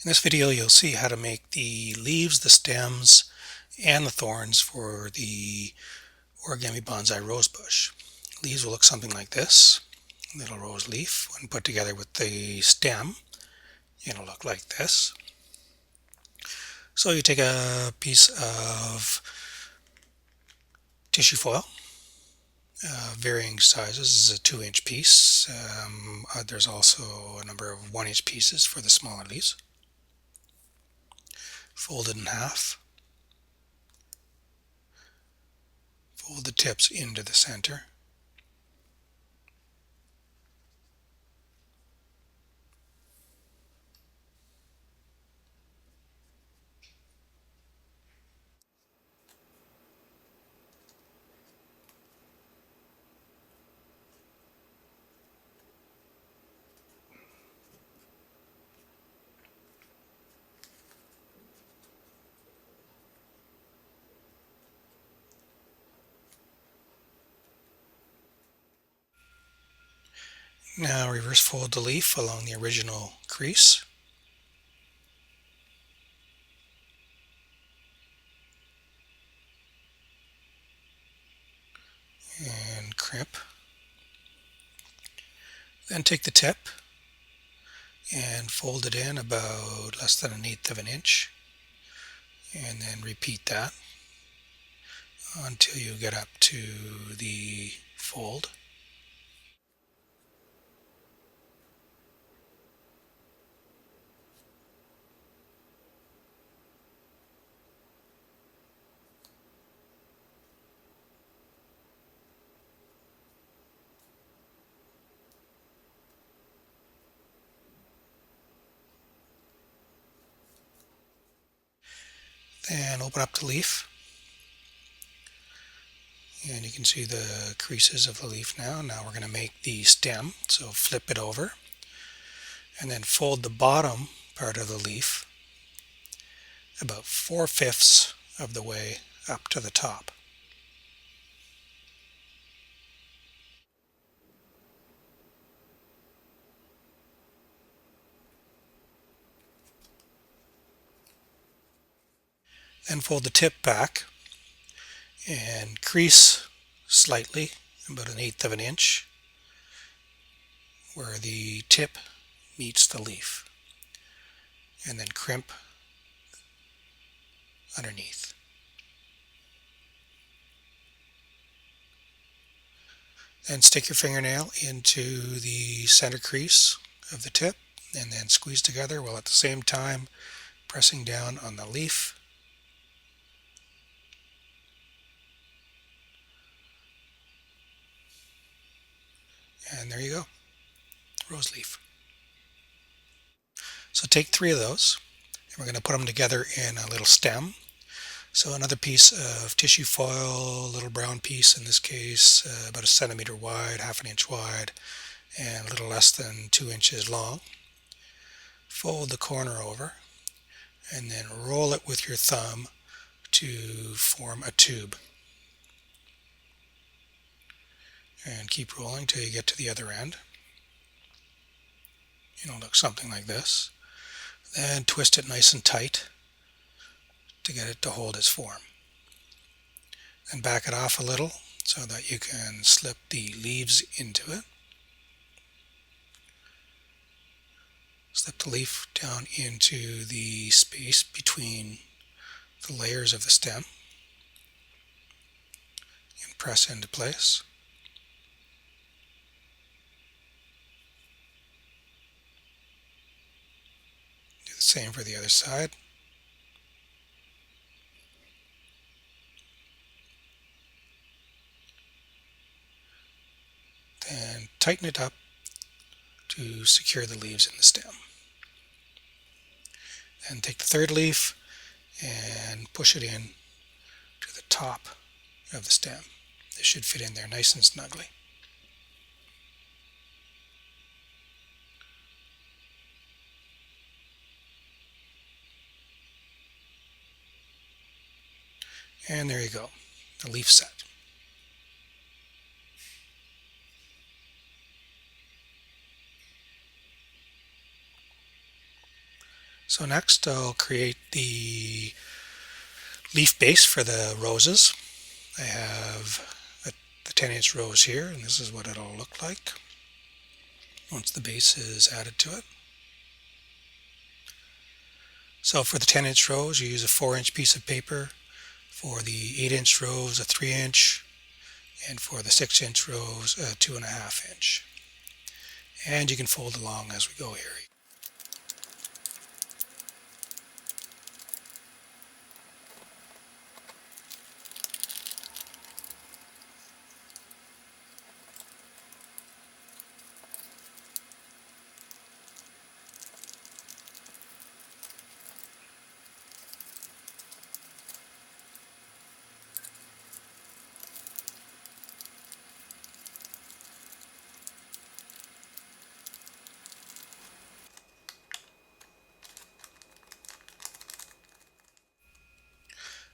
In this video, you'll see how to make the leaves, the stems, and the thorns for the origami bonsai rose bush. Leaves will look something like this. Little rose leaf. When put together with the stem, it'll look like this. So you take a piece of tissue foil, varying sizes. This is a 2-inch piece. There's also a number of 1-inch pieces for the smaller leaves. Fold it in half. Fold the tips into the center. Now reverse fold the leaf along the original crease. And crimp. Then take the tip and fold it in about less than 1/8 of an inch, and then repeat that until you get up to the fold. Then open up the leaf, and you can see the creases of the leaf now. Now we're going to make the stem, so flip it over and then fold the bottom part of the leaf about 4/5 of the way up to the top. Then fold the tip back and crease slightly, about 1/8 of an inch, where the tip meets the leaf, and then crimp underneath. Then stick your fingernail into the center crease of the tip and then squeeze together while at the same time pressing down on the leaf. And there you go, rose leaf. So take 3 of those and we're going to put them together in a little stem. So another piece of tissue foil, a little brown piece in this case, about 1 centimeter wide, 1/2 inch wide, and a little less than 2 inches long. Fold the corner over and then roll it with your thumb to form a tube. And keep rolling till you get to the other end. It'll look something like this. Then twist it nice and tight to get it to hold its form. Then back it off a little so that you can slip the leaves into it. Slip the leaf down into the space between the layers of the stem and press into place. Do the same for the other side. Then tighten it up to secure the leaves in the stem. Then take the third leaf and push it in to the top of the stem. This should fit in there nice and snugly. And there you go, the leaf set. So next I'll create the leaf base for the roses. I have the 10-inch rose here, and this is what it'll look like once the base is added to it. So for the 10-inch rose, you use a 4-inch piece of paper. For the 8-inch rose, a 3-inch, and for the 6-inch rose, a 2.5-inch. And you can fold along as we go here.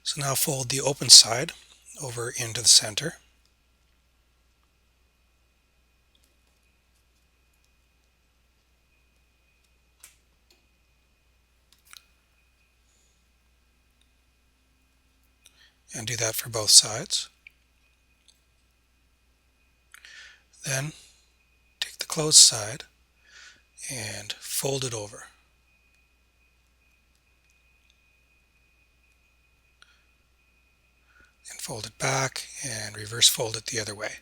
So now fold the open side over into the center. And do that for both sides. Then take the closed side and fold it over. And fold it back and reverse fold it the other way.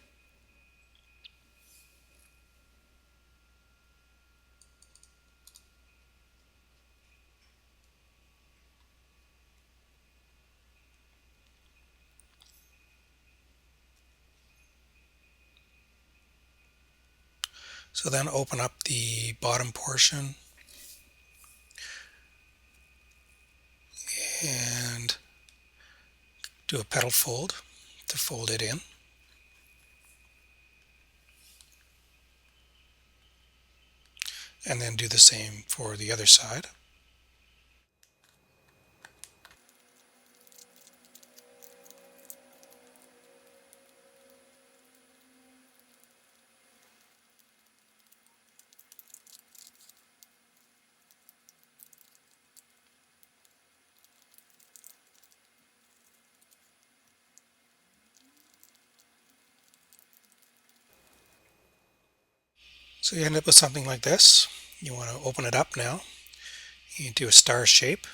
So then open up the bottom portion and do a petal fold to fold it in. And then do the same for the other side. So you end up with something like this. You want to open it up now. You do a star shape.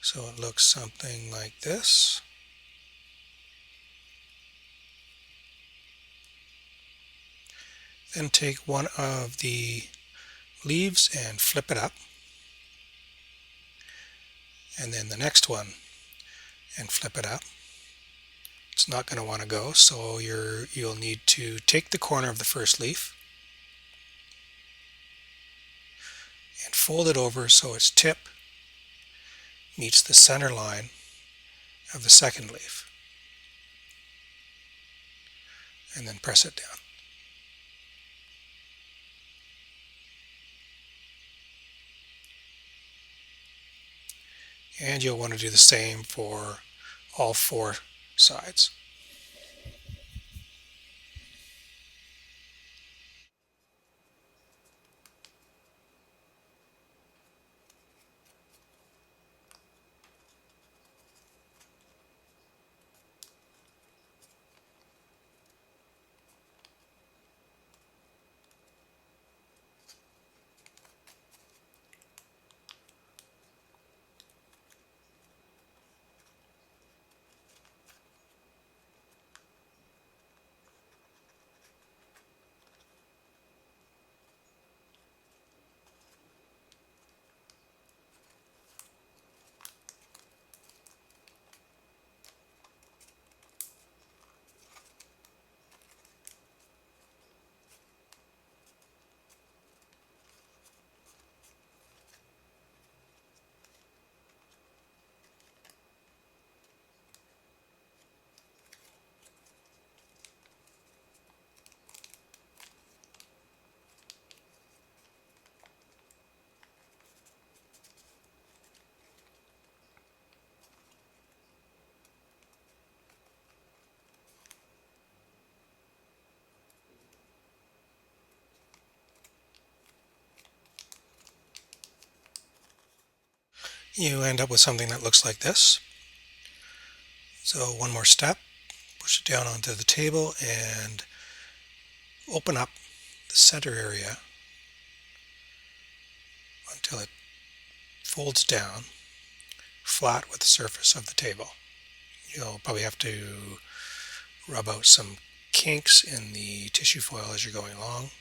So it looks something like this. Then take one of the leaves and flip it up. And then the next one and flip it up. It's not going to want to go, so you'll need to take the corner of the first leaf and fold it over so its tip meets the center line of the second leaf. And then press it down. And you'll want to do the same for all 4 sides. you end up with something that looks like this. So one more step, push it down onto the table and open up the center area until it folds down flat with the surface of the table. You'll probably have to rub out some kinks in the tissue foil as you're going along.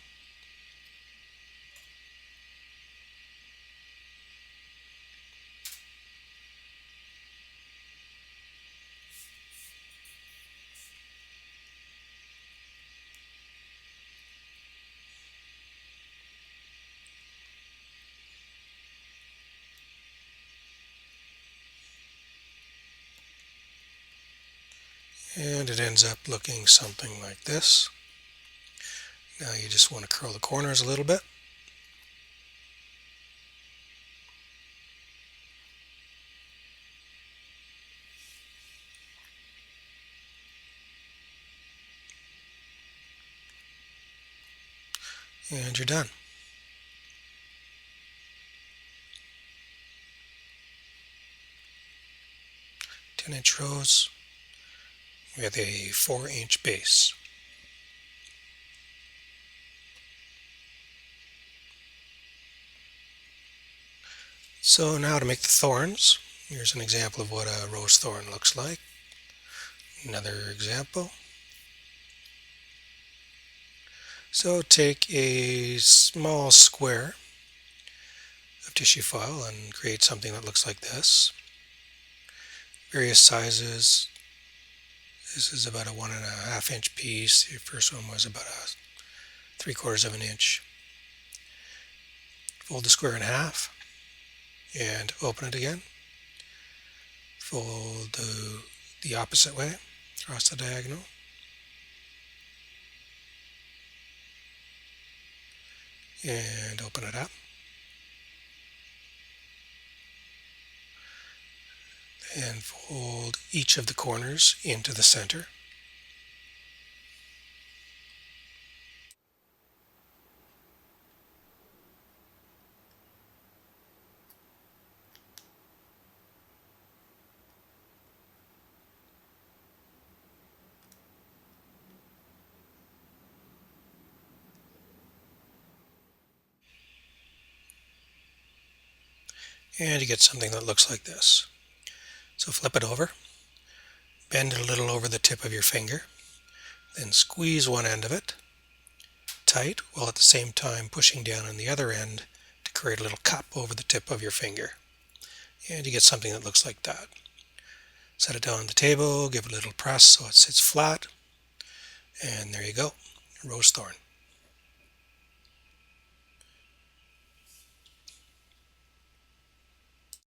And it ends up looking something like this. Now you just want to curl the corners a little bit. And you're done. 10-inch rows with a 4-inch base. So now to make the thorns, here's an example of what a rose thorn looks like. Another example. So take a small square of tissue foil and create something that looks like this. Various sizes. This is about a 1.5-inch piece. The first one was about a 3/4 of an inch. Fold the square in half and open it again. Fold the opposite way across the diagonal. And open it up. And fold each of the corners into the center. And you get something that looks like this. So flip it over, bend it a little over the tip of your finger, then squeeze one end of it tight while at the same time pushing down on the other end to create a little cup over the tip of your finger. And you get something that looks like that. Set it down on the table, give it a little press so it sits flat, and there you go, rose thorn.